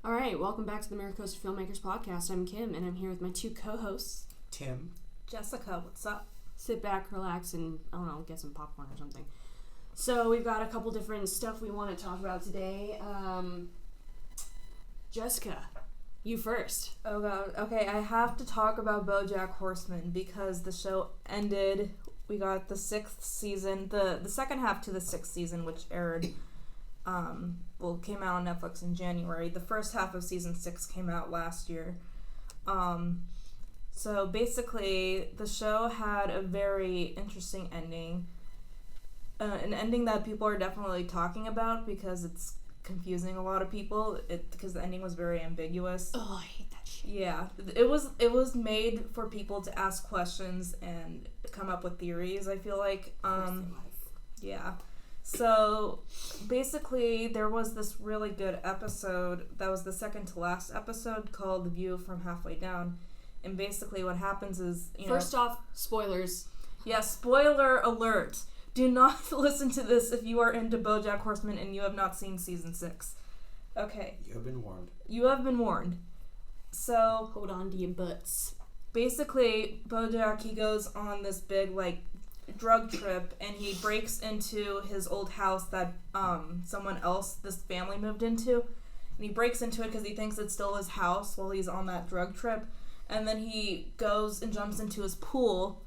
All right, welcome back to the Miracosta Filmmakers podcast. I'm Kim, and I'm here with my two co-hosts, Tim. Jessica, what's up? Sit back, relax, and, I don't know, get some popcorn or something. So we've got a couple different stuff we want to talk about today. Jessica, you first. Oh god, okay, I have to talk about Bojack Horseman because the show ended. We got the 6th season, the second half to the 6th season, which aired, came out on Netflix in January. The first half of season 6 came out last year. So basically, the show had a very interesting ending. An ending that people are definitely talking about because it's confusing a lot of people. Because the ending was very ambiguous. Oh, I hate that shit. Yeah, it was made for people to ask questions and come up with theories. I feel like, yeah. So basically, there was this really good episode that was the second to last episode called "The View from Halfway Down," and basically what happens is, First off, spoilers. Yeah, spoiler alert. Do not listen to this if you are into Bojack Horseman and you have not seen season 6. Okay. You have been warned. You have been warned. So, Hold on to your butts. basically, Bojack, he goes on this big, drug trip, and he breaks into his old house that, someone else, this family moved into. And he breaks into it because he thinks it's still his house while he's on that drug trip. And then he goes and jumps into his pool,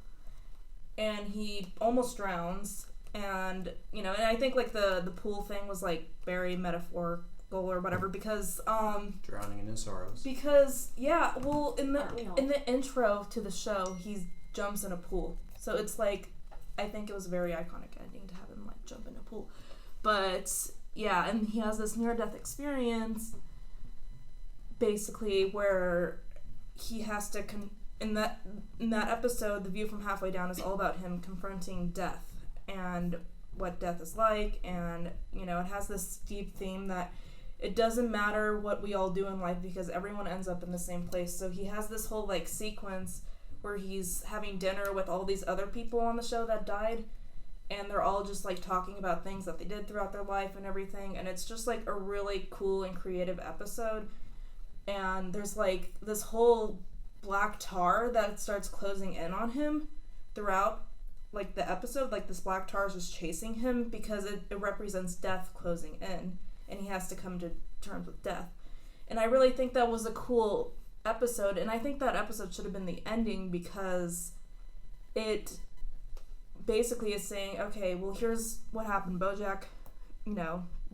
and he almost drowns. And, and I think, the pool thing was, very metaphorical or whatever, because, Drowning in his sorrows. Because, yeah, well, in the intro to the show, he jumps in a pool. So it's I think it was a very iconic ending to have him, jump in a pool. But, yeah, and he has this near-death experience, basically, where he has to, in that episode, The View from Halfway Down is all about him confronting death and what death is like, and, it has this deep theme that it doesn't matter what we all do in life because everyone ends up in the same place. So he has this whole, sequence where he's having dinner with all these other people on the show that died, and they're all just, talking about things that they did throughout their life and everything, and it's just, a really cool and creative episode. And there's, this whole black tar that starts closing in on him throughout, the episode. This black tar is just chasing him because it represents death closing in, and he has to come to terms with death. And I really think that was a cool episode, and I think that episode should have been the ending because it basically is saying, okay, well, here's what happened. Bojack,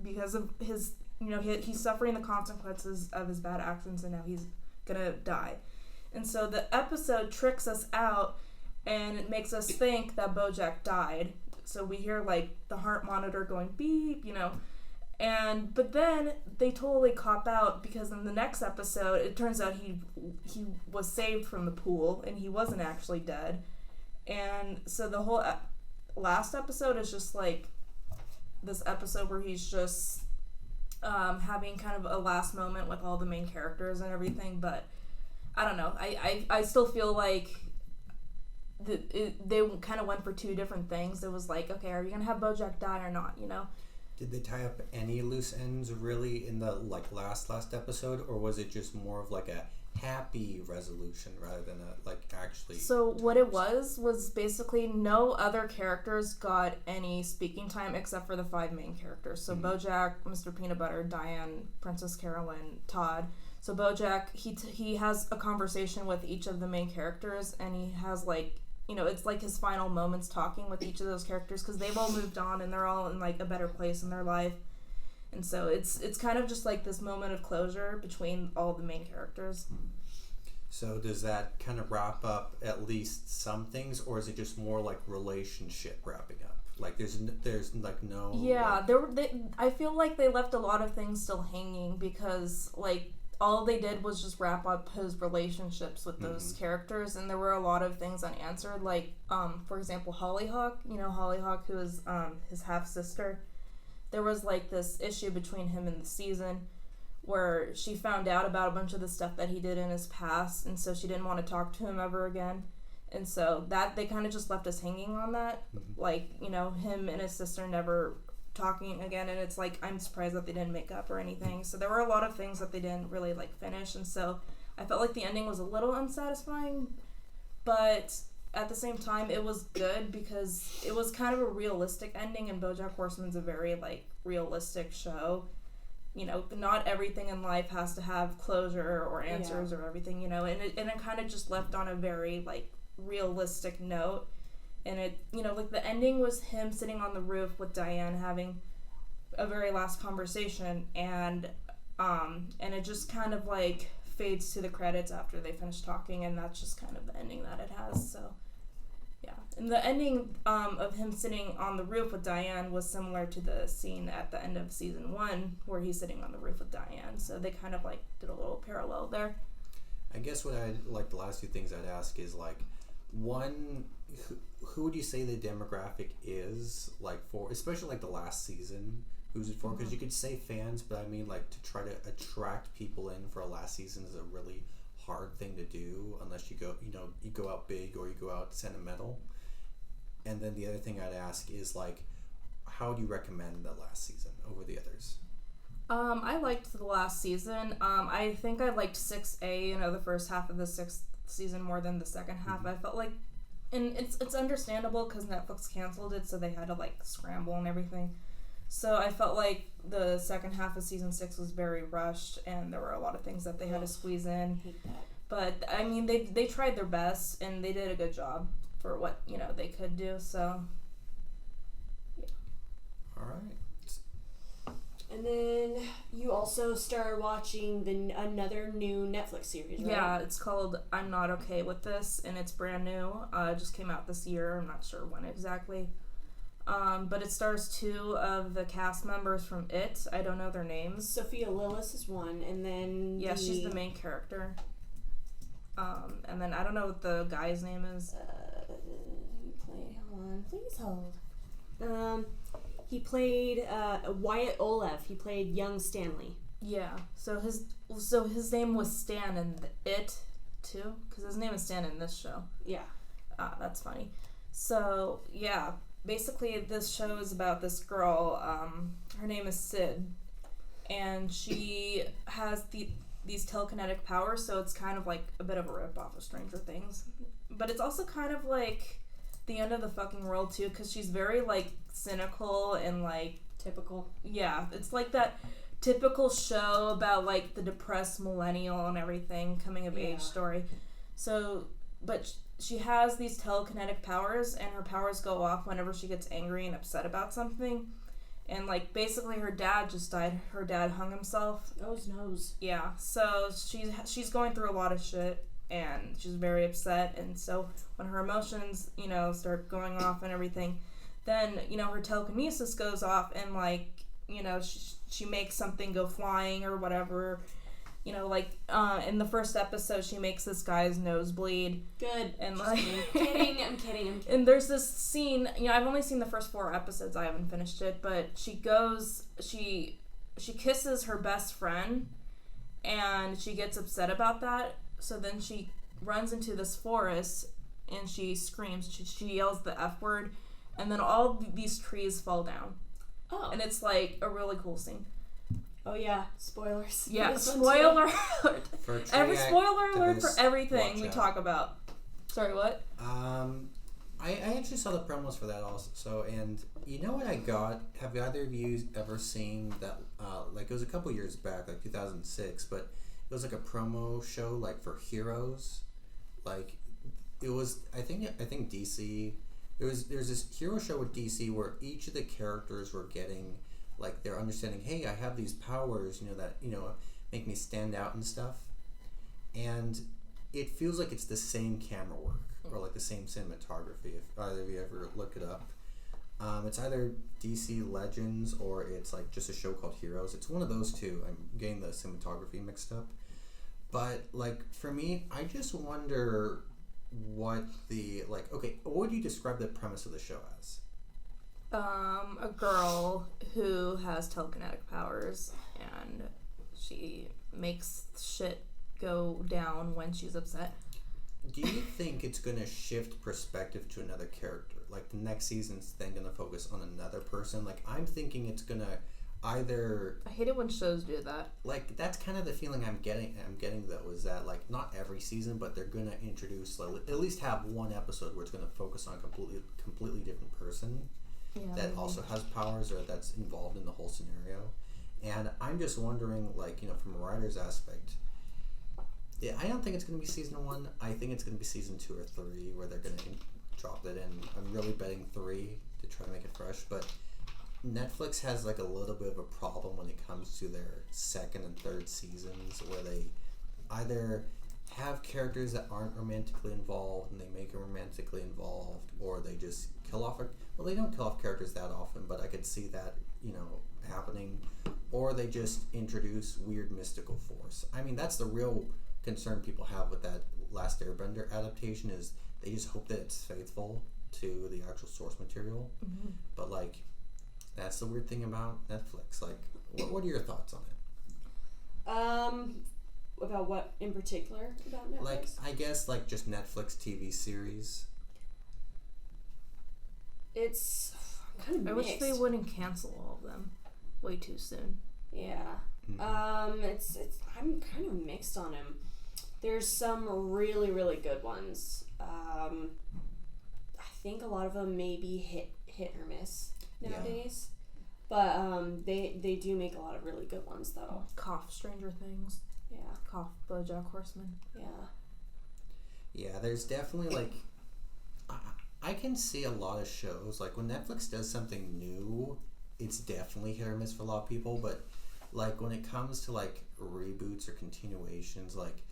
because of his, he's suffering the consequences of his bad actions, and now he's gonna die. And so the episode tricks us out, and it makes us think that Bojack died. So we hear, the heart monitor going beep, but then they totally cop out because in the next episode, it turns out he was saved from the pool, and he wasn't actually dead. And so the whole last episode is just, this episode where he's just having kind of a last moment with all the main characters and everything, but I don't know. I still feel like they kind of went for two different things. It was okay, are you going to have Bojack die or not, Did they tie up any loose ends really in the last episode, or was it just more of a happy resolution rather than actually? So what it was basically no other characters got any speaking time except for the 5 main characters. So Bojack, Mr. Peanut Butter, Diane, Princess Carolyn, Todd. So Bojack, he has a conversation with each of the main characters, and he has it's his final moments talking with each of those characters because they've all moved on and they're all in a better place in their life. And so it's kind of just this moment of closure between all the main characters. So does that kind of wrap up at least some things, or is it just more relationship wrapping up? There's no. Yeah, I feel like they left a lot of things still hanging because all they did was just wrap up his relationships with those characters, and there were a lot of things unanswered. For example, Hollyhock. Hollyhock, who is his half sister. There was this issue between him and the season where she found out about a bunch of the stuff that he did in his past, and so she didn't want to talk to him ever again. And so that they kind of just left us hanging on that. Him and his sister never talking again, and it's like, I'm surprised that they didn't make up or anything. So there were a lot of things that they didn't really like finish, and so I felt like the ending was a little unsatisfying, but at the same time it was good because it was kind of a realistic ending, and Bojack Horseman's a very like realistic show. You know, not everything in life has to have closure or answers or everything, you know, and it kind of just left on a very like realistic note. And it, you know, like the ending was him sitting on the roof with Diane having a very last conversation, and it just kind of like fades to the credits after they finish talking, and that's just kind of the ending that it has. So yeah, and the ending of him sitting on the roof with Diane was similar to the scene at the end of season 1 where he's sitting on the roof with Diane, so they kind of like did a little parallel there. I guess what I'd like, the last two things I'd ask is like, one, who would you say the demographic is, like, for, especially like the last season, who's it for? Because you could say fans, but I mean, like, to try to attract people in for a last season is a really hard thing to do unless you go, you know, you go out big or you go out sentimental. And then the other thing I'd ask is like, how do you recommend the last season over the others? I liked the last season. I think I liked 6A, you know, the first half of the 6th season more than the second half. I felt like, and it's understandable because Netflix canceled it, so they had to like scramble and everything. So I felt like the second half of season 6 was very rushed, and there were a lot of things that they had to squeeze in. I hate that. But I mean, they tried their best, and they did a good job for what, you know, they could do. So yeah. All right. And then you also started watching another new Netflix series, right? Yeah, it's called I'm Not Okay With This, and it's brand new. It just came out this year. I'm not sure when exactly. But it stars 2 of the cast members from It. I don't know their names. Sophia Lillis is one, and then she's the main character. And then I don't know what the guy's name is. Hold on, please hold. He played Wyatt Olev. He played young Stanley. Yeah. So his name was Stan in It too, because his name is Stan in this show. Yeah. That's funny. So yeah, basically this show is about this girl. Her name is Sid, and she has these telekinetic powers. So it's kind of like a bit of a rip-off of Stranger Things, but it's also kind of like the end of the fucking world too, because she's very like cynical and like typical. Yeah, it's like that typical show about like the depressed millennial and everything, coming of age story. So, but she has these telekinetic powers, and her powers go off whenever she gets angry and upset about something. And like basically her dad just died. Her dad hung himself. Those knows. Yeah, so she's going through a lot of shit, and she's very upset. And so when her emotions, you know, start going off and everything, then, you know, her telekinesis goes off, and like, you know, she makes something go flying or whatever. You know, like in the first episode, she makes this guy's nose bleed. Good. And like, I'm kidding. And there's this scene. You know, I've only seen the first 4 episodes. I haven't finished it, but she kisses her best friend, and she gets upset about that. So then she runs into this forest, and she screams. She yells the F word, and then all these trees fall down. Oh. And it's like a really cool scene. Oh yeah, spoilers. Yeah, spoiler alert. Every spoiler alert for everything we talk about. Sorry, what? I actually saw the promos for that also. So, and you know what I got? Have either of you ever seen that? Like, it was a couple years back, like 2006, but it was like a promo show, like for Heroes. Like, it was. I think DC. There's this hero show with DC where each of the characters were getting, like, they're understanding, hey, I have these powers, you know, that, you know, make me stand out and stuff. And it feels like it's the same camera work or like the same cinematography, if either of you ever look it up. It's either DC Legends or it's like just a show called Heroes. It's one of those two. I'm getting the cinematography mixed up. But like for me, I just wonder what the, like, okay, what would you describe the premise of the show as? A girl who has telekinetic powers, and she makes shit go down when she's upset. do you think it's going to shift perspective to another character? Like the next season's then going to focus on another person? Like I'm thinking it's going to either... I hate it when shows do that. Like that's kind of the feeling I'm getting though, is that like not every season, but they're going to introduce, like, at least have one episode where it's going to focus on a completely different person that also has powers or that's involved in the whole scenario. And I'm just wondering, like, you know, from a writer's aspect, I don't think it's going to be season 1. I think it's going to be season 2 or 3 where they're going to drop it in. I'm really betting 3 to try to make it fresh. But Netflix has like a little bit of a problem when it comes to their second and third seasons, where they either have characters that aren't romantically involved and they make them romantically involved, or they just kill off well, they don't kill off characters that often, but I could see that, you know, happening, or they just introduce weird mystical force. I mean, that's the real concern people have with that Last Airbender adaptation, is they just hope that it's faithful to the actual source material. Mm-hmm. But like, that's the weird thing about Netflix. Like, what are your thoughts on it? About what in particular about Netflix? Like, I guess like just Netflix TV series. It's kind of mixed. I wish they wouldn't cancel all of them way too soon. Yeah. Mm-hmm. It's I'm kind of mixed on him. There's some really, really good ones. I think a lot of them may be hit or miss nowadays. Yeah. But they do make a lot of really good ones though. Cough, Stranger Things. Yeah. Cough, Bojack Horseman. Yeah. Yeah, there's definitely like, I can see a lot of shows, like when Netflix does something new, it's definitely hit or miss for a lot of people, but like when it comes to like reboots or continuations, like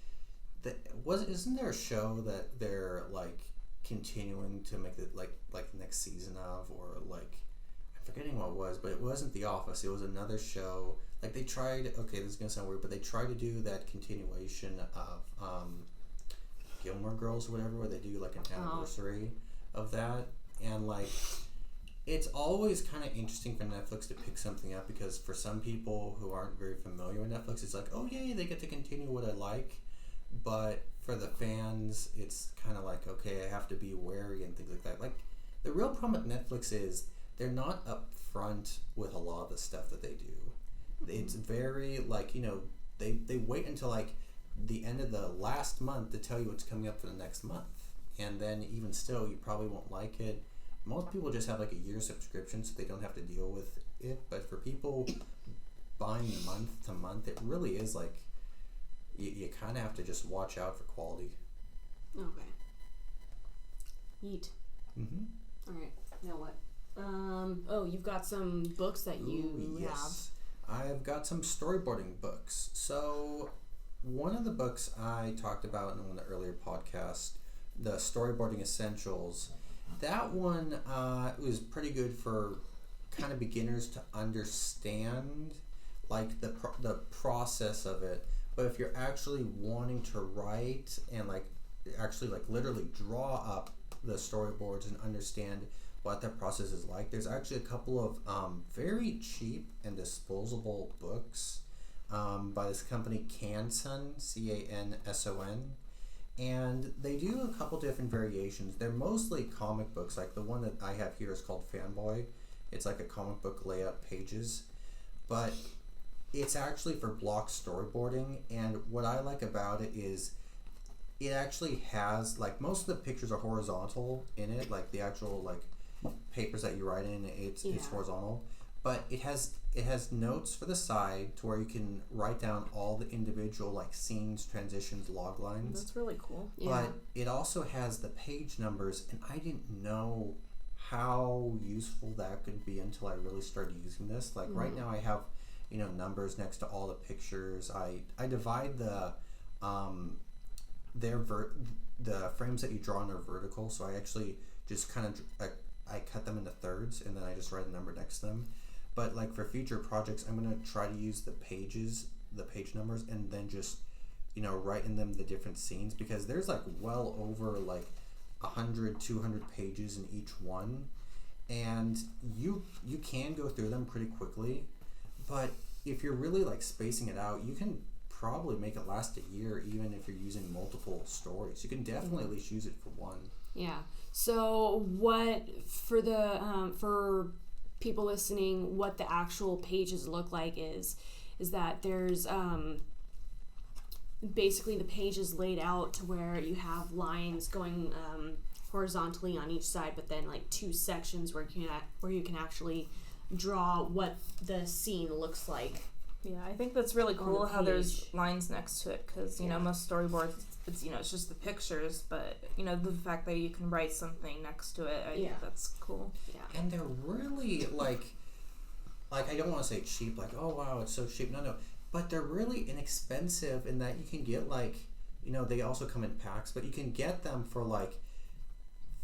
isn't there a show that they're like continuing to make it like the next season of, or like I'm forgetting what it was, but it wasn't The Office, it was another show. Like they tried, okay, this is gonna sound weird, but they tried to do that continuation of Gilmore Girls or whatever, where they do like an anniversary of that, and like it's always kind of interesting for Netflix to pick something up, because for some people who aren't very familiar with Netflix, it's like, oh yay, they get to continue what I like. But for the fans, it's kind of like, okay, I have to be wary and things like that. Like the real problem with Netflix is they're not upfront with a lot of the stuff that they do. It's very like, you know, they wait until like the end of the last month to tell you what's coming up for the next month, and then even still you probably won't like it. Most people just have like a year subscription, so they don't have to deal with it. But for people buying month to month, it really is like you kind of have to just watch out for quality. Okay. Yeet. Mm-hmm. All right. Now what? Oh, you've got some books that you yes. I've got some storyboarding books. So one of the books I talked about in one of the earlier podcasts, the Storyboarding Essentials, that one was pretty good for kind of beginners to understand like the process of it. But if you're actually wanting to write and like actually like literally draw up the storyboards and understand what that process is like, there's actually a couple of very cheap and disposable books by this company Canson, Canson, and they do a couple different variations. They're mostly comic books. Like the one that I have here is called Fanboy. It's like a comic book layout pages, but it's actually for block storyboarding. And what I like about it is it actually has, like, most of the pictures are horizontal in it, like the actual like papers that you write in, it's horizontal, but it has notes for the side to where you can write down all the individual like scenes, transitions, log lines. That's really cool. But it also has the page numbers, and I didn't know how useful that could be until I really started using this. Like right now I have, you know, numbers next to all the pictures. I divide the the frames that you draw in are vertical, so I actually just kind of I cut them into thirds, and then I just write a number next to them. But like for future projects, I'm gonna try to use the page numbers, and then just, you know, write in them the different scenes, because there's like well over like 100, 200 pages in each one, and you can go through them pretty quickly. But if you're really like spacing it out, you can probably make it last a year, even if you're using multiple stories. You can definitely at least use it for one. Yeah. So what for people listening, what the actual pages look like is that there's basically the page is laid out to where you have lines going horizontally on each side, but then like two sections where you can actually draw what the scene looks like. Yeah, I think that's really cool how there's lines next to it, because you know most storyboards it's it's just the pictures, but the fact that you can write something next to it, I think that's cool. Yeah, and they're really like I don't want to say cheap, like oh wow it's so cheap, no, but they're really inexpensive in that you can get like they also come in packs, but you can get them for like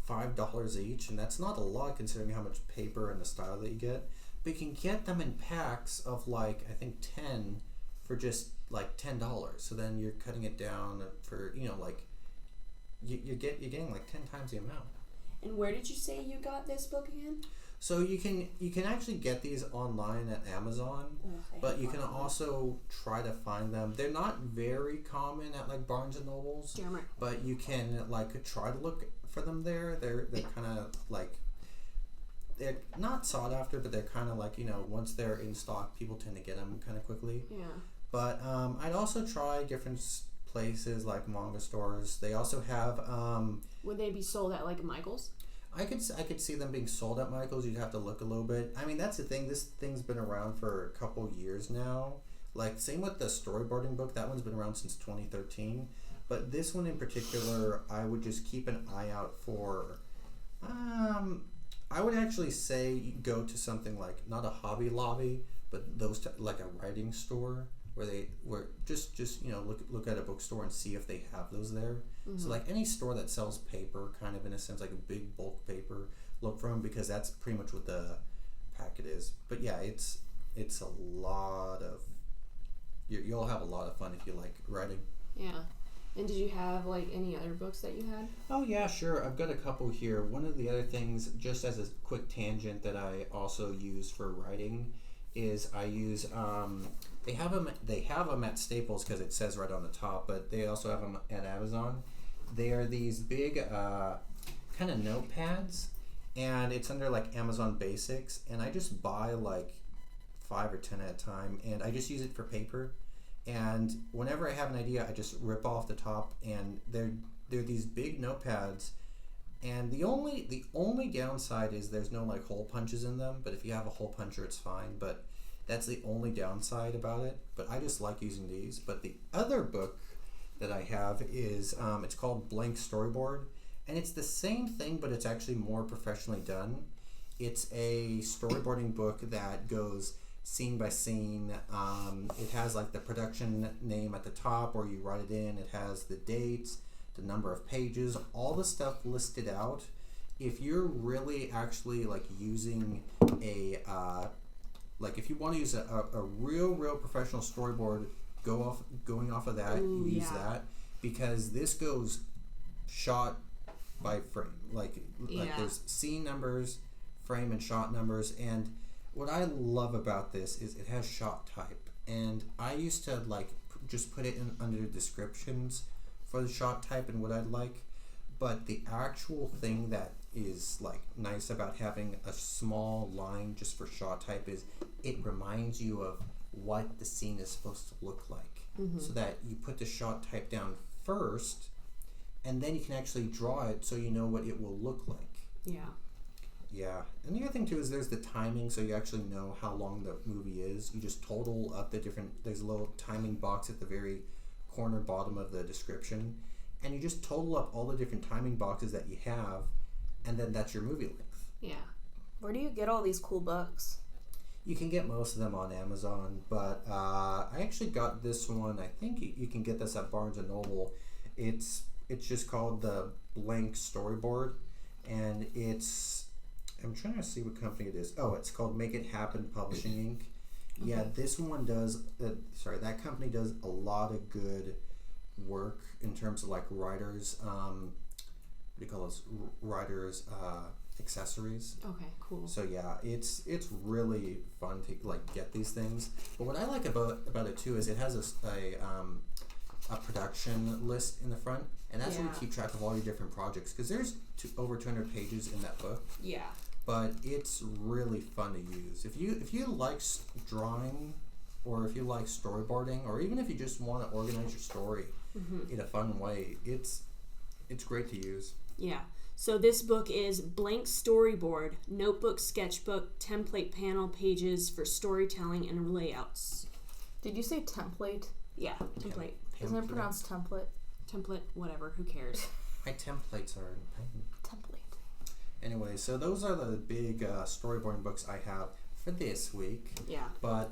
$5 each, and that's not a lot considering how much paper and the style that you get. But you can get them in packs of like I think 10 for just like $10. So then you're cutting it down for like you're getting like 10 times the amount. And where did you say you got this book again? So you can actually get these online at Amazon, but you can also try to find them. They're not very common at like Barnes and Nobles, but you can like try to look for them there. They're kind of like, they're not sought after, but they're kind of like once they're in stock, people tend to get them kind of quickly. Yeah. But I'd also try different places like manga stores. They also have. Would they be sold at like Michael's? I could see them being sold at Michael's. You'd have to look a little bit. I mean, that's the thing. This thing's been around for a couple years now. Like, same with the storyboarding book. That one's been around since 2013. But this one in particular, I would just keep an eye out for. I would actually say go to something like, not a Hobby Lobby, but like a writing store where just look at a bookstore and see if they have those there. So like any store that sells paper, kind of in a sense like a big bulk paper, look for them, because that's pretty much what the packet is. But yeah, it's a lot of you'll have a lot of fun if you like writing. Yeah. And did you have like any other books that you had? Oh yeah, sure. I've got a couple here. One of the other things, just as a quick tangent, that I also use for writing is I use they have them at Staples because it says right on the top, but they also have them at Amazon. They are these big kind of notepads, and it's under like Amazon Basics, and I just buy like 5 or 10 at a time, and I just use it for paper. And whenever I have an idea, I just rip off the top, and they're these big notepads. And the only downside is there's no like hole punches in them, but if you have a hole puncher, it's fine. But that's the only downside about it. But I just like using these. But the other book that I have is it's called Blank Storyboard, and it's the same thing, but it's actually more professionally done. It's a storyboarding book that goes scene by scene. It has like the production name at the top where you write it in. It has the dates, the number of pages, all the stuff listed out. If you're really actually like using a like if you want to use a real professional storyboard, going off of that, use that, because this goes shot by frame. Like there's scene numbers, frame and shot numbers. And what I love about this is it has shot type, and I used to like just put it in under descriptions for the shot type and what I'd like. But the actual thing that is like nice about having a small line just for shot type is it reminds you of what the scene is supposed to look like, so that you put the shot type down first, and then you can actually draw it so you know what it will look like. Yeah, and the other thing too is there's the timing, so you actually know how long the movie is. You just total up the different, there's a little timing box at the very corner bottom of the description, and you just total up all the different timing boxes that you have, and then that's your movie length. Yeah. Where do you get all these cool books? You can get most of them on Amazon, but I actually got this one. I think you can get this at Barnes & Noble. It's just called the Blank Storyboard, and I'm trying to see what company it is. Oh, it's called Make It Happen Publishing Inc. Okay. Yeah, this one does, that company does a lot of good work in terms of like writers, what do you call those? Writers, accessories. Okay, cool. So yeah, it's really fun to like get these things. But what I like about it too is it has a production list in the front, and that's where you keep track of all your different projects, because there's over 200 pages in that book. Yeah. But it's really fun to use. If you like drawing, or if you like storyboarding, or even if you just want to organize your story in a fun way, it's great to use. Yeah. So this book is Blank Storyboard, Notebook, Sketchbook, Template Panel Pages for Storytelling and Layouts. Did you say template? Yeah, template. Isn't it pronounced template? Template, whatever, who cares? My templates are in pain. Template. Anyway, so those are the big storyboarding books I have for this week. Yeah. But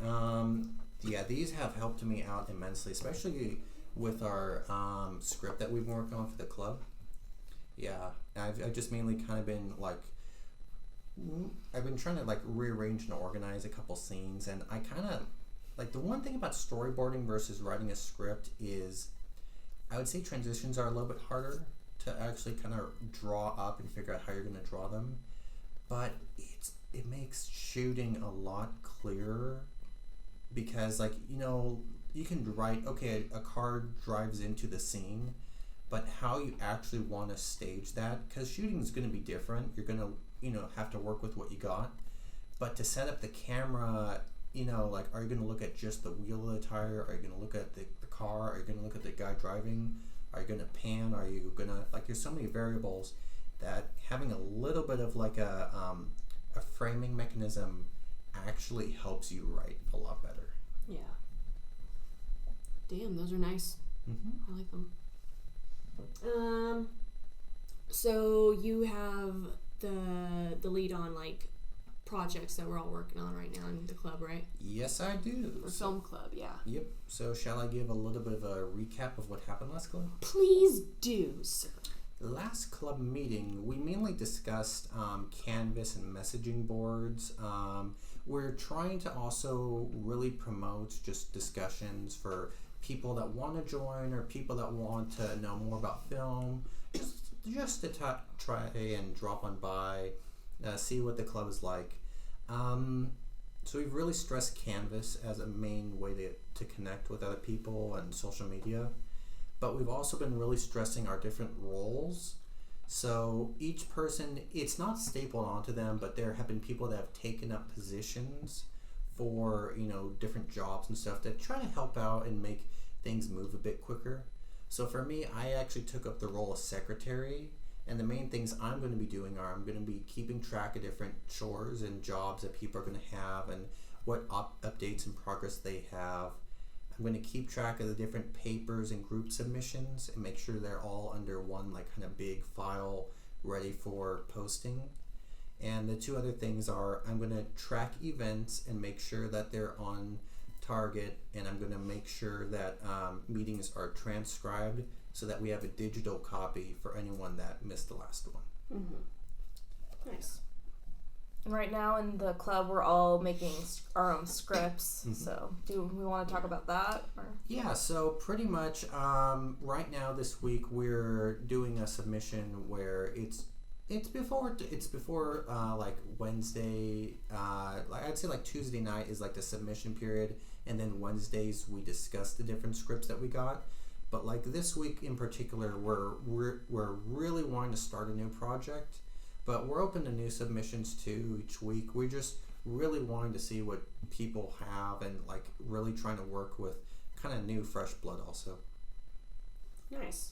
these have helped me out immensely, especially with our script that we've been working on for the club. Yeah, I've just mainly kind of been like, I've been trying to like rearrange and organize a couple scenes, and I kind of like, the one thing about storyboarding versus writing a script is, I would say transitions are a little bit harder to actually kind of draw up and figure out how you're going to draw them, but it makes shooting a lot clearer, because like, you know, you can write, okay, a car drives into the scene, but how you actually want to stage that, because shooting is going to be different. You're going to, you know, have to work with what you got, but to set up the camera, you know, like, are you going to look at just the wheel of the tire? Are you going to look at the car? Are you going to look at the guy driving? Are you going to pan? Are you going to, like, there's so many variables that having a little bit of like a framing mechanism actually helps you write a lot better. Yeah. Damn, those are nice. I like them. So you have the lead on like projects that we're all working on right now in the club, right? Yes, I do. Or film club, yeah. Yep. So shall I give a little bit of a recap of what happened last club? Please do, sir. Last club meeting, we mainly discussed Canvas and messaging boards. We're trying to also really promote just discussions for people that want to join, or people that want to know more about film, just to try and drop on by, see what the club is like. So we've really stressed Canvas as a main way to connect with other people, and social media. But we've also been really stressing our different roles. So each person, it's not stapled onto them, but there have been people that have taken up positions for, you know, different jobs and stuff that try to help out and make things move a bit quicker. So for me, I actually took up the role of secretary, and the main things I'm going to be doing are I'm going to be keeping track of different chores and jobs that people are going to have, and what updates and progress they have. I'm going to keep track of the different papers and group submissions and make sure they're all under one like kind of big file ready for posting. And the two other things are, I'm going to track events and make sure that they're on target, and I'm going to make sure that meetings are transcribed so that we have a digital copy for anyone that missed the last one. Nice. And right now in the club, we're all making our own scripts. So do we want to talk about that? Or? Yeah, so pretty much right now this week we're doing a submission where it's before like Wednesday, like I'd say like Tuesday night is like the submission period, and then Wednesdays we discuss the different scripts that we got. But like this week in particular, we're really wanting to start a new project, but we're open to new submissions too each week. We're just really wanting to see what people have, and like really trying to work with kind of new fresh blood also. Nice.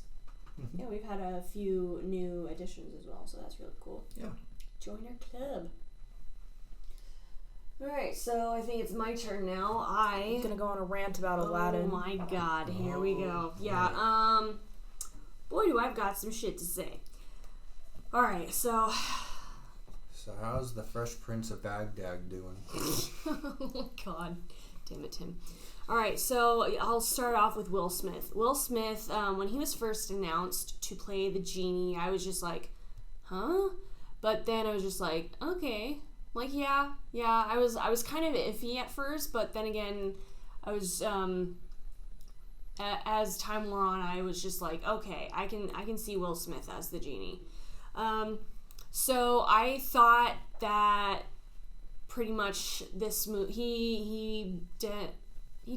Yeah, we've had a few new additions as well, so that's really cool. Yeah. Join our club. Alright, so I think it's my turn now. I'm gonna go on a rant about Aladdin. Oh my god, here we go. Yeah, boy do I've got some shit to say. Alright, so how's the Fresh Prince of Baghdad doing? oh my god. Damn it, Tim. Alright, so I'll start off with Will Smith. Will Smith, when he was first announced to play the genie, I was just like, huh? But then I was just like, okay. Like, yeah, I was kind of iffy at first, but then again, I was, as time wore on, I was just like, okay, I can see Will Smith as the genie. So I thought that pretty much this movie, he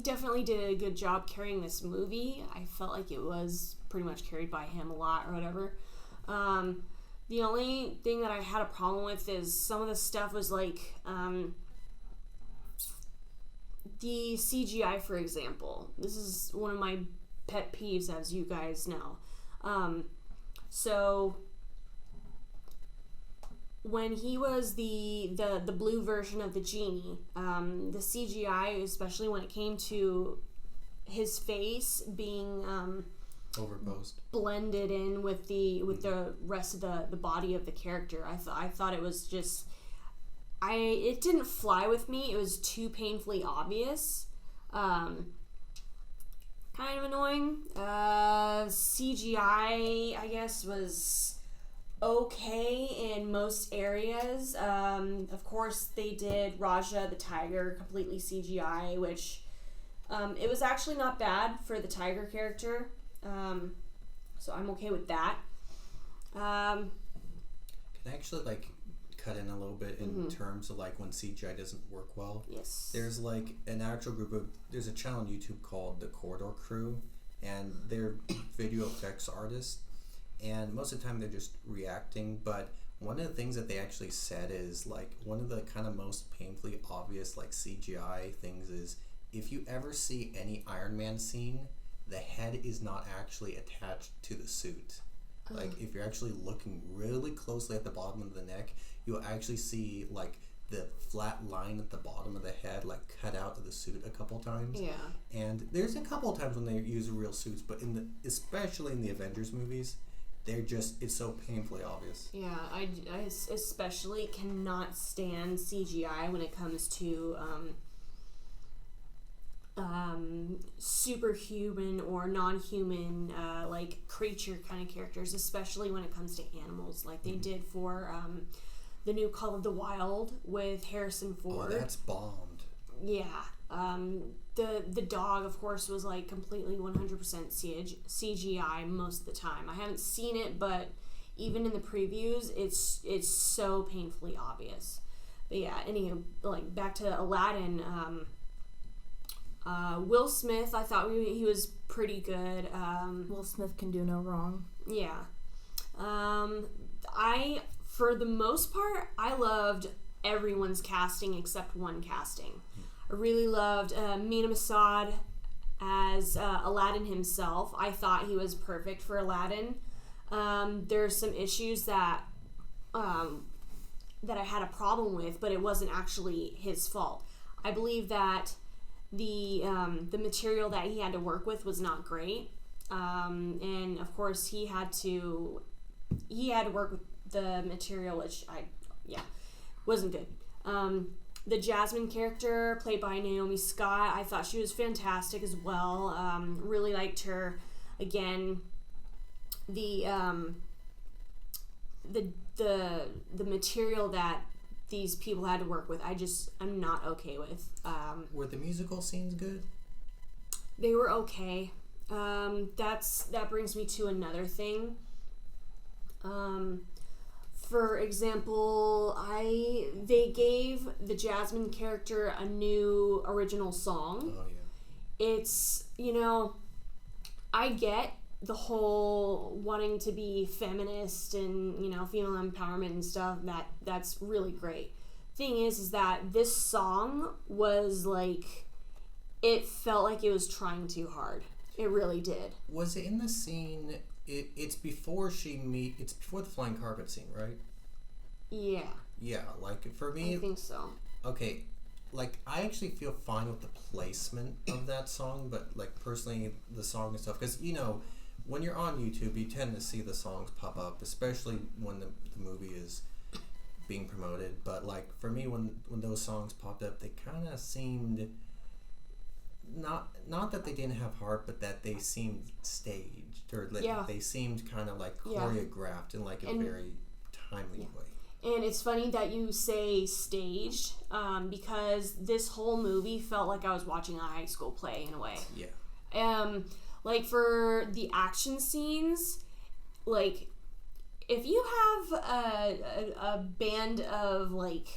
definitely did a good job carrying this movie. I felt like it was pretty much carried by him a lot or whatever. The only thing that I had a problem with is some of the stuff was like the CGI, for example. This is one of my pet peeves, as you guys know. So when he was the blue version of the genie, the CGI, especially when it came to his face being overposed, blended in with the rest of the body of the character, I thought it was just it didn't fly with me. It was too painfully obvious. Kind of annoying. CGI, I guess, was okay in most areas. Of course, they did Raja the tiger completely CGI, which it was actually not bad for the tiger character. So I'm okay with that. Can I actually cut in a little bit in terms of when CGI doesn't work well? Yes. There's an actual there's a channel on YouTube called The Corridor Crew, and they're video effects artists, and most of the time they're just reacting, but one of the things that they actually said is one of the kind of most painfully obvious CGI things is if you ever see any Iron Man scene, the head is not actually attached to the suit. If you're actually looking really closely at the bottom of the neck, you'll actually see the flat line at the bottom of the head cut out of the suit a couple times. Yeah. And there's a couple times when they use real suits, but especially in the Avengers movies, it's so painfully obvious. Yeah, I especially cannot stand CGI when it comes to superhuman or non-human creature kind of characters, especially when it comes to animals, like they did for the new Call of the Wild with Harrison Ford. Oh, that's bombed. Yeah. The dog, of course, was completely 100% CGI most of the time. I haven't seen it, but even in the previews, it's so painfully obvious. But yeah, anywho, back to Aladdin. Will Smith, I thought he was pretty good. Will Smith can do no wrong. Yeah. For the most part, I loved everyone's casting except one casting. I really loved Mina Masad as Aladdin himself. I thought he was perfect for Aladdin. There's some issues that I had a problem with, but it wasn't actually his fault. I believe that the material that he had to work with was not great, and of course he had to work with the material, which wasn't good. The Jasmine character, played by Naomi Scott, I thought she was fantastic as well. Really liked her. Again, the material that these people had to work with, I'm not okay with. Were the musical scenes good? They were okay. That brings me to another thing. For example, they gave the Jasmine character a new original song. Oh yeah. It's, I get the whole wanting to be feminist and, female empowerment and stuff. That's really great. Thing is that this song was it felt like it was trying too hard. It really did. Was it in the scene? It's before it's before the flying carpet scene, right? Yeah. Yeah, for me, I think so. Okay, I actually feel fine with the placement of that song, but personally, the song and stuff, because when you're on YouTube, you tend to see the songs pop up, especially when the movie is being promoted. But for me, when those songs popped up, they kind of seemed not that they didn't have heart, but that they seemed staged, or they seemed kind of choreographed in a very timely way. And it's funny that you say staged, because this whole movie felt like I was watching a high school play in a way. Yeah. For the action scenes, if you have a band of like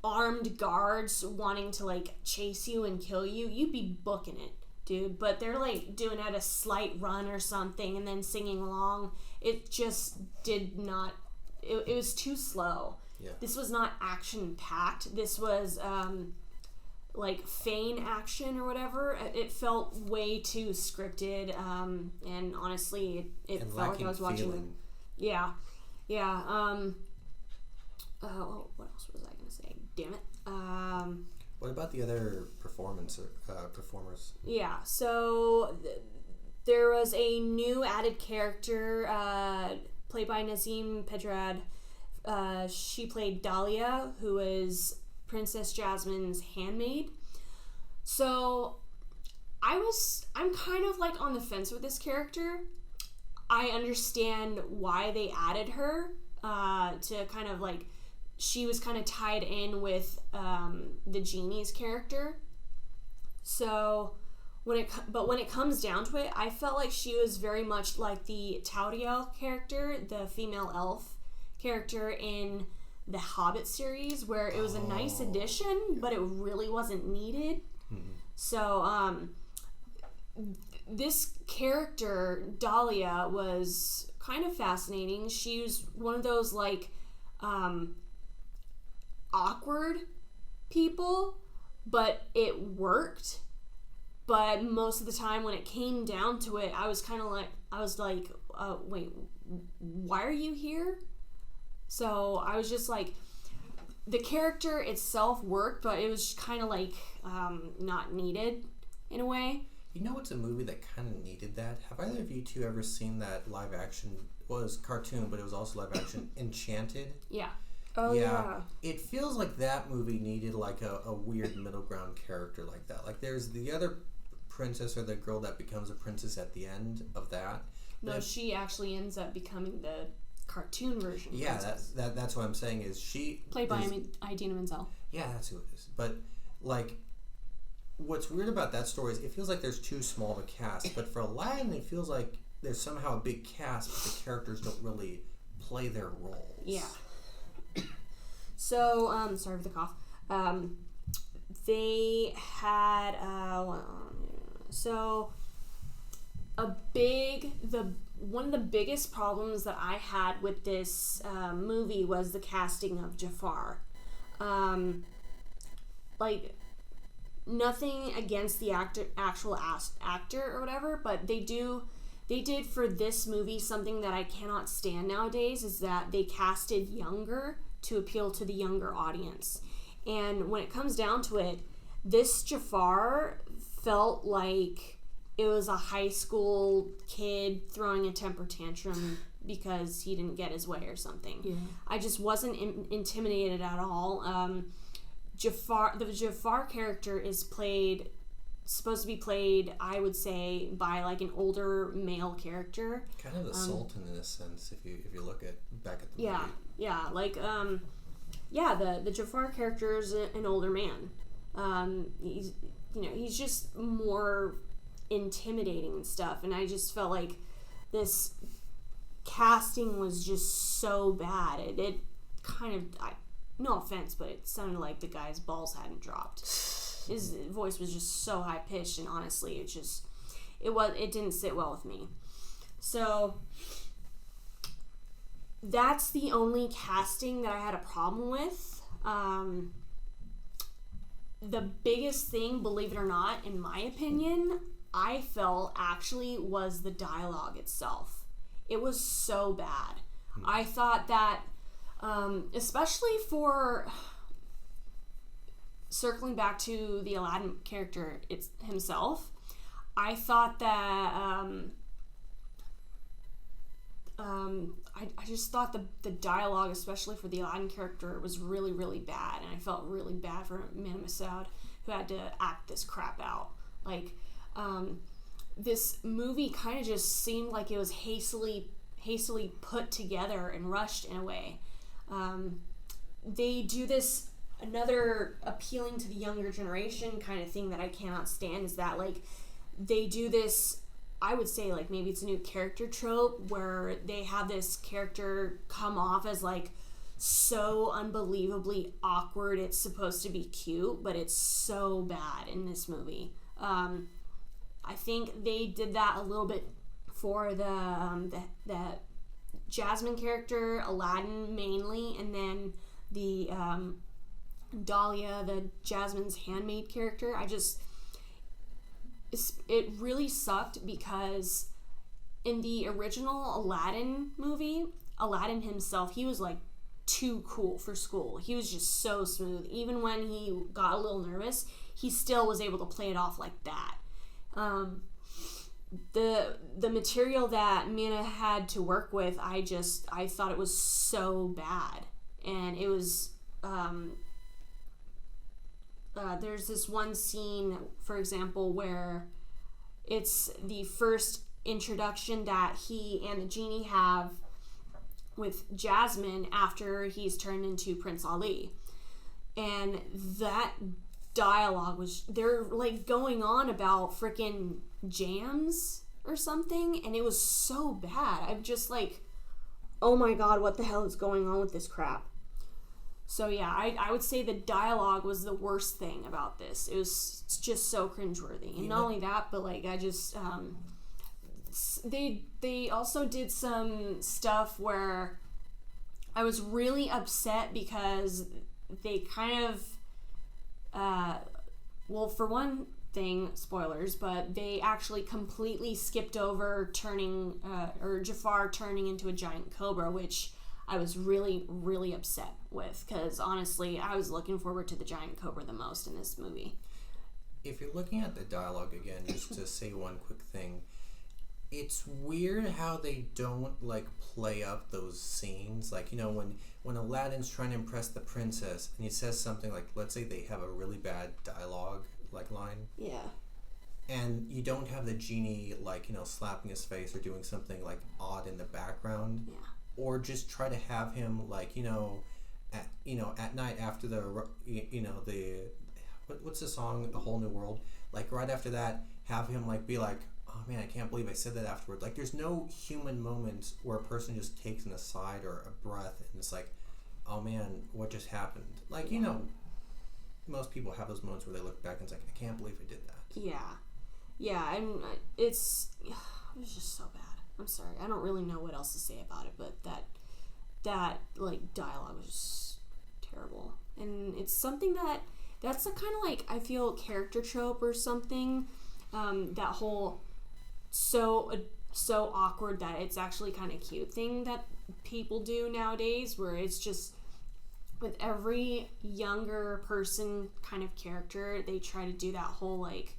armed guards wanting to like chase you and kill you, you'd be booking it, dude. But they're like doing at a slight run or something and then singing along. It just did not. It was too slow. Yeah. This was not action packed. This was like feign action or whatever. It felt way too scripted, and honestly, it felt like I was watching. Feeling. Yeah. What else was I gonna say? Damn it. What about the other performers? Yeah. So there was a new added character played by Nazim Pedrad. She played Dahlia, who is Princess Jasmine's handmaid. So I'm kind of like on the fence with this character. I understand why they added her to kind of like, she was kind of tied in with the genie's character. So when it comes down to it, I felt like she was very much like the Tauriel character, the female elf character in the Hobbit series, where it was a nice addition, but it really wasn't needed. Mm-hmm. So this character, Dahlia, was kind of fascinating. She was one of those like awkward people, but it worked. But most of the time when it came down to it, I was like, wait, why are you here? So I was just like, the character itself worked, but it was kind of like not needed in a way. You know what's a movie that kind of needed that? Have either of you two ever seen that live action? Well, it was cartoon, but it was also live action. Enchanted. Yeah. Oh yeah. It feels like that movie needed like a weird middle ground character like that. Like there's the other princess or the girl that becomes a princess at the end of that. No, she actually ends up becoming the cartoon version. Yeah, princess. that's what I'm saying is she played by Idina Menzel. Yeah, that's who it is. But like, what's weird about that story is it feels like there's too small of a cast. But for Aladdin, it feels like there's somehow a big cast, but the characters don't really play their roles. Yeah. So, sorry for the cough. They had one of the biggest problems that I had with this movie was the casting of Jafar. Like, nothing against the actual actor or whatever, but they did for this movie something that I cannot stand nowadays, is that they casted younger to appeal to the younger audience. And when it comes down to it, this Jafar felt like it was a high school kid throwing a temper tantrum because he didn't get his way or something. Yeah. I just wasn't intimidated at all. The Jafar character is supposed to be played, I would say, by like an older male character. Kind of the Sultan in a sense, if you look back at the movie. Yeah, like the Jafar character is an older man. He's just more intimidating and stuff, and I just felt like this casting was just so bad. It kind of, no offense, but it sounded like the guy's balls hadn't dropped. His voice was just so high pitched, and honestly, it didn't sit well with me. So that's the only casting that I had a problem with. The biggest thing, believe it or not, in my opinion, I felt actually was the dialogue itself. It was so bad. I thought that, especially for circling back to the Aladdin character himself, I thought that I just thought the dialogue, especially for the Aladdin character, was really, really bad, and I felt really bad for Mana Massoud, who had to act this crap out. Like, this movie kind of just seemed like it was hastily put together and rushed in a way. They do this, another appealing to the younger generation kind of thing that I cannot stand, is that like they do this I would say like maybe it's a new character trope where they have this character come off as like so unbelievably awkward. It's supposed to be cute, but it's so bad in this movie. I think they did that a little bit for the Jasmine character, Aladdin mainly, and then the Dahlia, the Jasmine's handmaid character. It really sucked because in the original Aladdin movie, Aladdin himself, he was like too cool for school. He was just so smooth. Even when he got a little nervous, he still was able to play it off like that. The material that Mina had to work with, I thought it was so bad. And it was there's this one scene, for example, where it's the first introduction that he and the genie have with Jasmine after he's turned into Prince Ali. And that dialogue was, they're like going on about freaking jams or something, and it was so bad. I'm just like, oh my god, what the hell is going on with this crap? So yeah, I would say the dialogue was the worst thing about this. It's just so cringeworthy. And not only that, but like I just they also did some stuff where I was really upset because they kind of well, for one thing, spoilers, but they actually completely skipped over turning or Jafar turning into a giant cobra, which I was really, really upset with, because honestly, I was looking forward to the giant cobra the most in this movie. If you're looking at the dialogue again, just to say one quick thing, it's weird how they don't like play up those scenes. Like, you know, when Aladdin's trying to impress the princess and he says something like, let's say they have a really bad dialogue like line. Yeah. And you don't have the genie like, you know, slapping his face or doing something like odd in the background. Yeah. Or just try to have him like, at night after the what's the song, A Whole New World? Like right after that, have him like be like, oh man, I can't believe I said that afterward. Like there's no human moment where a person just takes an aside or a breath and it's like, oh man, what just happened? Like, you know, most people have those moments where they look back and it's like, I can't believe I did that. Yeah, it was just so bad. I'm sorry, I don't really know what else to say about it, but that like dialogue was just terrible. And it's something that's a kind of like, I feel, character trope or something. That whole so awkward that it's actually kind of cute thing that people do nowadays, where it's just with every younger person kind of character, they try to do that whole like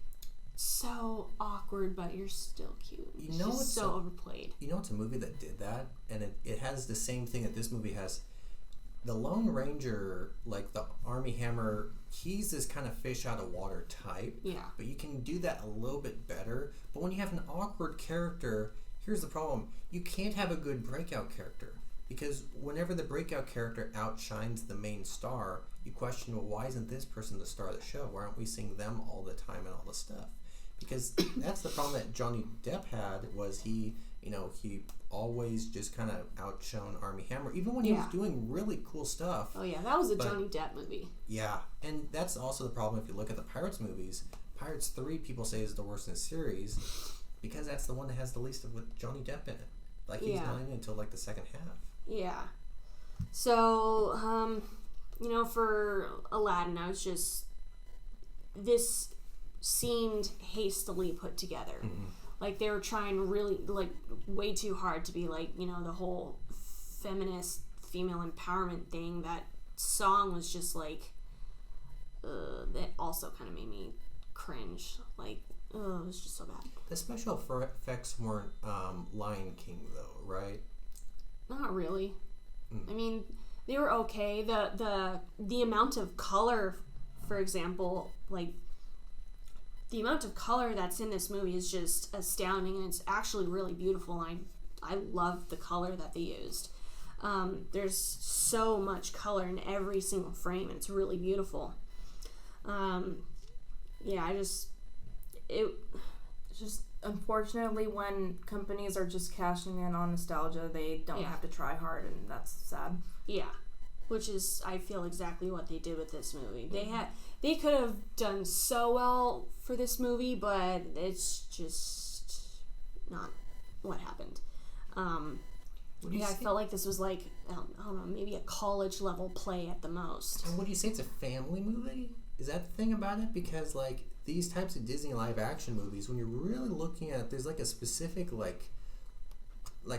so awkward but you're still cute. It's just so overplayed. You know, it's a movie that did that, and it has the same thing that this movie has. The Lone Ranger, like the Army Hammer, he's this kind of fish out of water type. Yeah. But you can do that a little bit better. But when you have an awkward character, here's the problem. You can't have a good breakout character. Because whenever the breakout character outshines the main star, you question, well, why isn't this person the star of the show? Why aren't we seeing them all the time and all the stuff? Because that's the problem that Johnny Depp had, was he always just kind of outshone Armie Hammer, even when he was doing really cool stuff. Oh yeah, that was a Johnny Depp movie. Yeah, and that's also the problem if you look at the Pirates movies. Pirates 3, people say, is the worst in the series, because that's the one that has the least of with Johnny Depp in it. Like, he's not in it until like the second half. Yeah. So, for Aladdin, this seemed hastily put together. Mm-hmm. Like, they were trying really, like, way too hard to be, like, the whole feminist female empowerment thing. That song was just, like, that also kind of made me cringe. Like, it was just so bad. The special effects weren't Lion King, though, right? Not really. I mean, they were okay. The amount of color, for example, like, the amount of color that's in this movie is just astounding, and it's actually really beautiful. I love the color that they used. There's so much color in every single frame, and it's really beautiful. unfortunately, when companies are just cashing in on nostalgia, they don't have to try hard, and that's sad. Yeah. Which is, I feel, exactly what they did with this movie. They could have done so well for this movie, but it's just not what happened. I felt like this was like, I don't know, maybe a college level play at the most. And would you say it's a family movie? Is that the thing about it? Because like these types of Disney live action movies, when you're really looking at it, there's like a specific like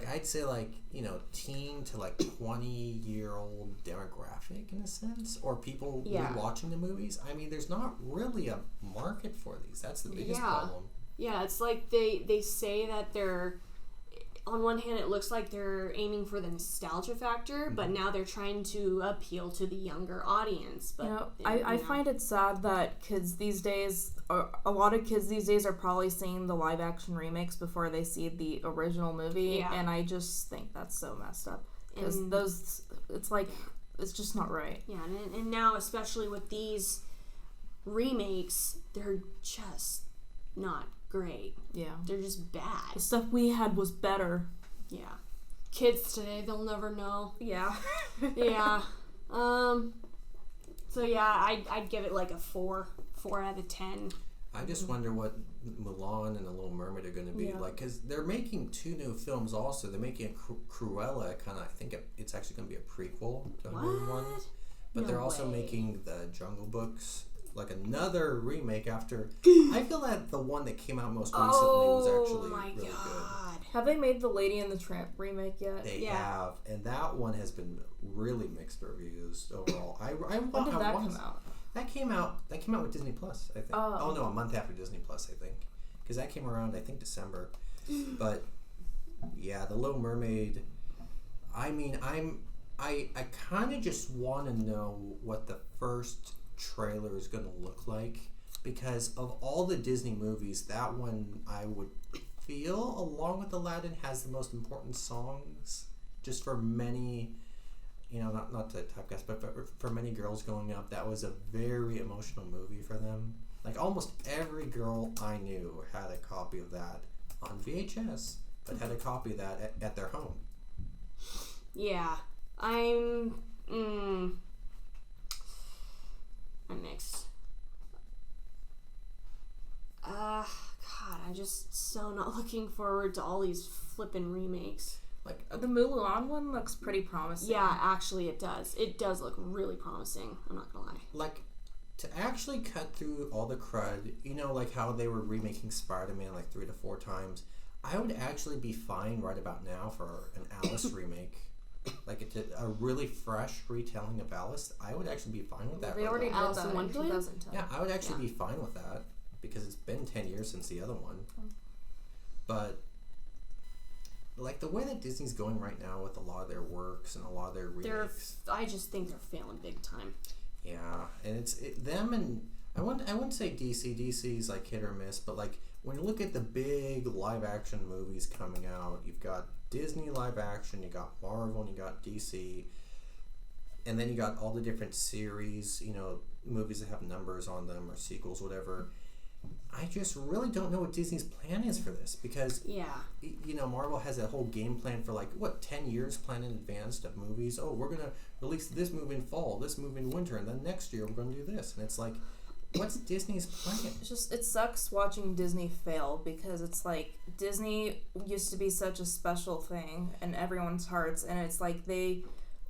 I'd say like, you know, teen to like 20-year-old demographic in a sense, or people rewatching the movies. I mean, there's not really a market for these. That's the biggest problem. Yeah, it's like they say that they're, on one hand, it looks like they're aiming for the nostalgia factor, but now they're trying to appeal to the younger audience. But I find it sad that a lot of kids these days are probably seeing the live action remakes before they see the original movie, and I just think that's so messed up. Because it's just not right. Yeah, and now, especially with these remakes, they're just not great. Yeah. They're just bad. The stuff we had was better. Yeah. Kids today, they'll never know. Yeah. Yeah. So yeah, I'd give it like a 4 out of 10. I just wonder what Mulan and The Little Mermaid are going to be like, because they're making 2 new films also. They're making a Cruella kind of, I think it's actually going to be a prequel to one. But they're also making the Jungle Books, like another remake after. I feel that the one that came out most recently was actually really good. Have they made the Lady and the Tramp remake yet? They have, and that one has been really mixed reviews overall. When did that come out? That came out with Disney Plus, I think. Oh no, a month after Disney Plus, I think, because that came around I think December. But yeah, The Little Mermaid. I mean, I kind of just want to know what the first trailer is going to look like, because of all the Disney movies, that one I would feel, along with Aladdin, has the most important songs, just for many, you know, not to typecast, but for many girls growing up, that was a very emotional movie for them. Like almost every girl I knew had a copy of that on VHS, but had a copy of that at their home. Yeah, I'm mixed. God, I'm just so not looking forward to all these flippin' remakes. Like the Mulan one looks pretty promising. Yeah, actually it does. It does look really promising. I'm not gonna lie. Like, to actually cut through all the crud, you know, like how they were remaking Spider-Man like 3 to 4 times, I would actually be fine right about now for an Alice remake. Like a really fresh retelling of Alice, I would actually be fine with that. They already did Alice that in Wonderland? 2010. Yeah, I would actually be fine with that, because it's been 10 years since the other one. But like the way that Disney's going right now with a lot of their works and a lot of their remakes, I just think they're failing big time. Yeah, and them, and I wouldn't say DC. DC's like hit or miss, but like when you look at the big live action movies coming out, you've got Disney live action, you got Marvel, and you got DC, and then you got all the different series, you know, movies that have numbers on them or sequels, whatever. I just really don't know what Disney's plan is for this, because you know, Marvel has a whole game plan for like 10 years plan in advance of movies. Oh, we're gonna release this movie in fall, this movie in winter, and then next year we're gonna do this, and it's like, what's Disney's plan? It's just, it sucks watching Disney fail, because it's like Disney used to be such a special thing in everyone's hearts, and it's like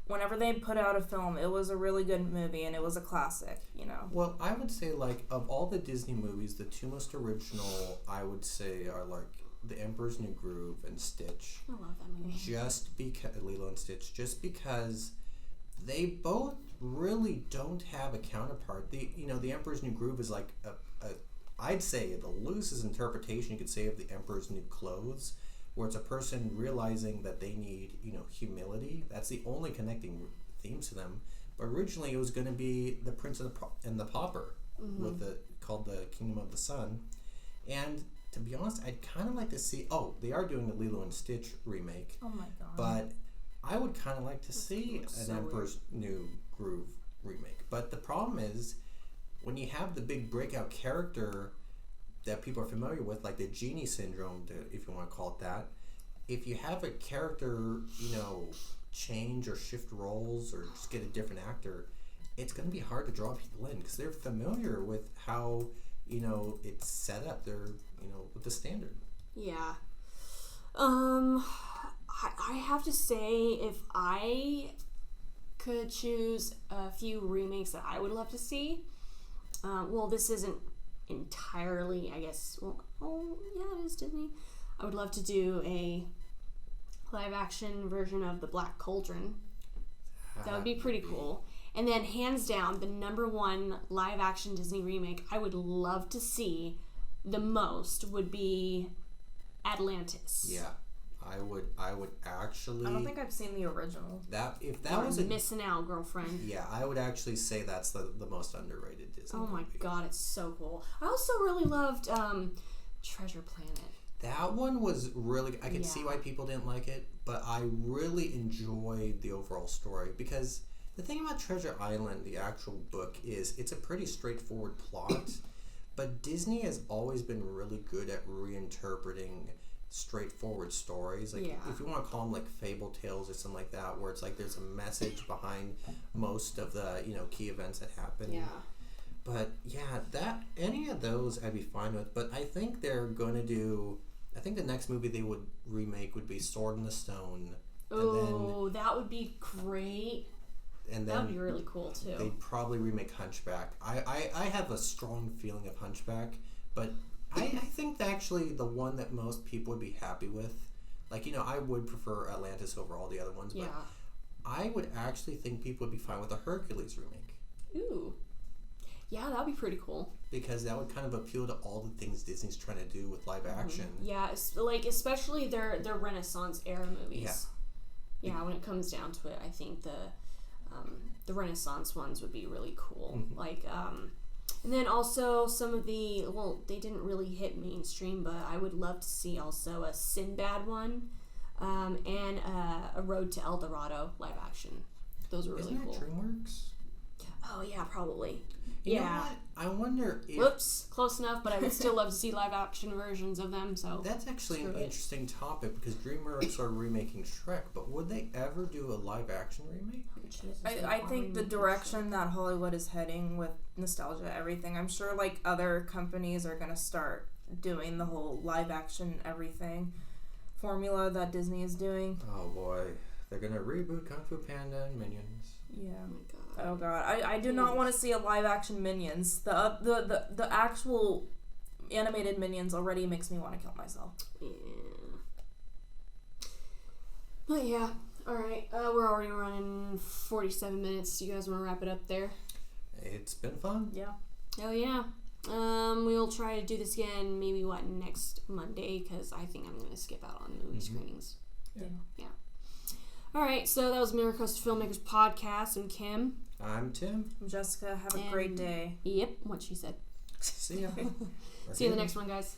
whenever they put out a film, it was a really good movie and it was a classic, you know. Well, I would say, like, of all the Disney movies, the 2 most original, I would say, are like The Emperor's New Groove and Stitch. I love that movie. Just because Lilo and Stitch, just because they both really don't have a counterpart. The Emperor's New Groove is like I'd say the loosest interpretation you could say of The Emperor's New Clothes, where it's a person realizing that they need, you know, humility. That's the only connecting themes to them. But originally it was going to be The Prince and the Pauper, called The Kingdom of the Sun. And to be honest, I'd kind of like to see. Oh, they are doing the Lilo and Stitch remake. Oh my god! But I would kind of like to see an Emperor's New Groove remake. But the problem is, when you have the big breakout character, that people are familiar with, like the genie syndrome, if you want to call it that. If you have a character, change or shift roles or just get a different actor, it's going to be hard to draw people in because they're familiar with how, it's set up. They're, with the standard. Yeah. I have to say, if I could choose a few remakes that I would love to see, this isn't entirely, I guess, it is Disney. I would love to do a live action version of The Black Cauldron. That would be pretty cool. And then, hands down, the number one live action Disney remake I would love to see the most would be Atlantis. Yeah. I would actually. I don't think I've seen the original. You're was missing out, girlfriend. Yeah, I would actually say that's the most underrated Disney. Oh my movie. God, it's so cool. I also really loved Treasure Planet. That one was really. I could see why people didn't like it, but I really enjoyed the overall story because the thing about Treasure Island, the actual book, is it's a pretty straightforward plot, but Disney has always been really good at reinterpreting straightforward stories, like if you want to call them like fable tales or something like that, where it's like there's a message behind most of the key events that happen. But that any of those I'd be fine with. But I think they're going to do. I think the next movie they would remake would be Sword in the Stone. Oh, that would be great. And then that would be really cool too. They'd probably remake Hunchback. I have a strong feeling of Hunchback, but I think actually the one that most people would be happy with, I would prefer Atlantis over all the other ones, but I would actually think people would be fine with a Hercules remake. Ooh. Yeah, that would be pretty cool. Because that would kind of appeal to all the things Disney's trying to do with live action. Yeah, especially their Renaissance era movies. Yeah, when it comes down to it, I think the Renaissance ones would be really cool. Mm-hmm. And then also some of the, they didn't really hit mainstream, but I would love to see also a Sinbad one, and a Road to El Dorado live action. Those were really cool. Isn't that DreamWorks? Oh yeah, probably. You know what? I wonder if... Whoops, close enough, but I would still love to see live action versions of them, so... That's actually an interesting topic, because DreamWorks are remaking Shrek, but would they ever do a live action remake? I think the direction that Hollywood is heading with nostalgia, everything, I'm sure other companies are going to start doing the whole live action everything formula that Disney is doing. Oh boy, they're going to reboot Kung Fu Panda and Minions. Yeah. Oh god, I do not want to see a live action Minions. The actual animated Minions already makes me want to kill myself. Yeah. But yeah, alright. We're already running 47 minutes. Do you guys want to wrap it up there? It's been fun. Yeah. Oh yeah. We'll try to do this again maybe next Monday, because I think I'm going to skip out on movie screenings. Yeah. Alright, so that was Miracosta Filmmakers Podcast. I'm Kim. I'm Tim. I'm Jessica. Have a great day. Yep, what she said. See ya. See you in the next one, guys.